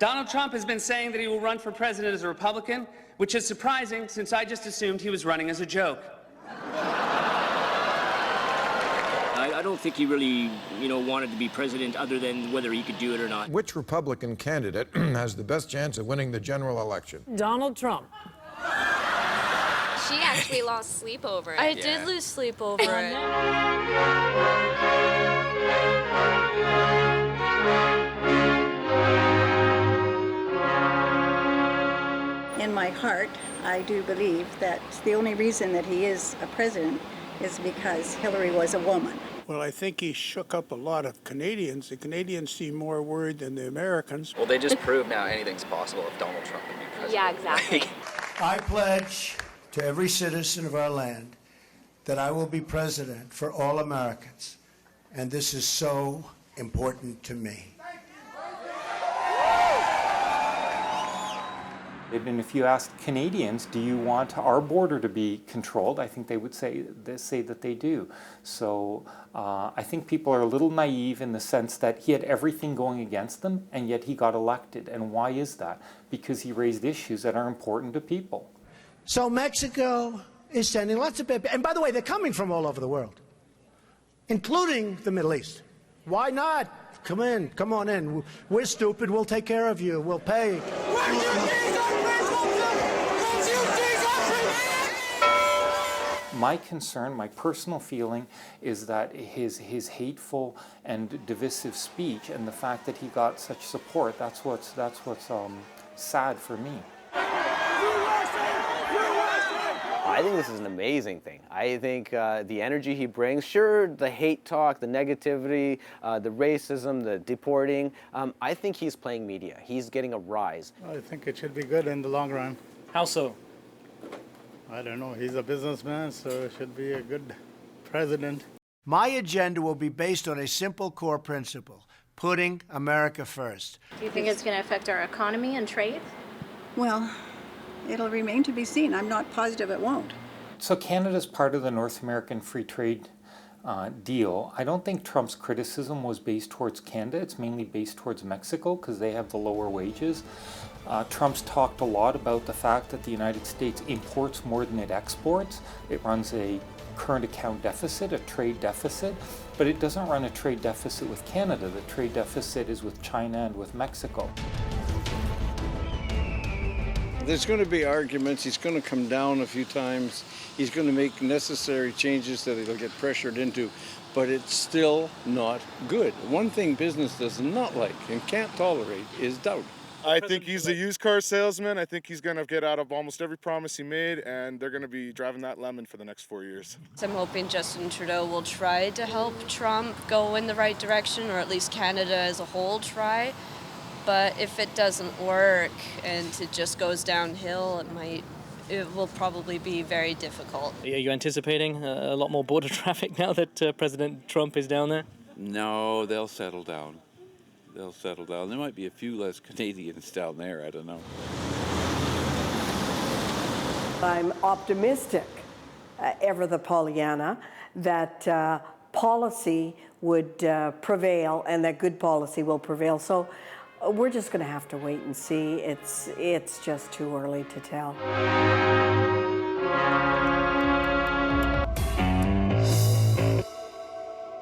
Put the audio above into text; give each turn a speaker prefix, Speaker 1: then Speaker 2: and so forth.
Speaker 1: Donald Trump has been saying that he will run for president as a Republican, which is surprising since I just assumed he was running as a joke.
Speaker 2: I don't think he really, wanted to be president other than whether he could do it or not.
Speaker 3: Which Republican candidate has the best chance of winning the general election?
Speaker 4: Donald Trump.
Speaker 5: She actually lost sleep over it.
Speaker 6: I did lose sleep over it.
Speaker 7: In my heart, I do believe that the only reason that he is a president is because Hillary was a woman.
Speaker 8: Well, I think he shook up a lot of Canadians. The Canadians seem more worried than the Americans.
Speaker 9: Well, they just proved now anything's possible if Donald Trump would be president.
Speaker 5: Yeah, exactly.
Speaker 10: I pledge to every citizen of our land that I will be president for all Americans, and this is so important to me.
Speaker 11: And if you asked Canadians, do you want our border to be controlled? I think they would say that they do. So I think people are a little naive in the sense that he had everything going against them, and yet he got elected. And why is that? Because he raised issues that are important to people.
Speaker 10: So Mexico is sending lots of people. And by the way, they're coming from all over the world, including the Middle East. Why not? Come in. Come on in. We're stupid. We'll take care of you. We'll pay.
Speaker 11: My concern, my personal feeling, is that his hateful and divisive speech and the fact that he got such support, that's what's sad for me.
Speaker 12: I think this is an amazing thing. I think the energy he brings, sure, the hate talk, the negativity, the racism, the deporting, I think he's playing media. He's getting a rise.
Speaker 8: I think it should be good in the long run.
Speaker 4: How so?
Speaker 8: I don't know. He's a businessman, so it should be a good president.
Speaker 10: My agenda will be based on a simple core principle: putting America first.
Speaker 6: Do you think it's going to affect our economy and trade?
Speaker 7: Well, it'll remain to be seen. I'm not positive it won't.
Speaker 11: So Canada's part of the North American Free Trade deal. I don't think Trump's criticism was based towards Canada. It's mainly based towards Mexico because they have the lower wages. Trump's talked a lot about the fact that the United States imports more than it exports. It runs a current account deficit, a trade deficit, but it doesn't run a trade deficit with Canada. The trade deficit is with China and with Mexico.
Speaker 13: There's going to be arguments. He's going to come down a few times. He's going to make necessary changes that he'll get pressured into, but it's still not good. One thing business does not like and can't tolerate is doubt.
Speaker 14: I think he's a used car salesman. I think he's going to get out of almost every promise he made, and they're going to be driving that lemon for the next 4 years.
Speaker 6: I'm hoping Justin Trudeau will try to help Trump go in the right direction, or at least Canada as a whole try. But if it doesn't work and it just goes downhill, it will probably be very difficult.
Speaker 4: Are you anticipating a lot more border traffic now that President Trump is down there?
Speaker 15: No, they'll settle down. They'll settle down. There might be a few less Canadians down there, I don't know.
Speaker 16: I'm optimistic, ever the Pollyanna, that policy would prevail and that good policy will prevail. So we're just going to have to wait and see. It's just too early to tell.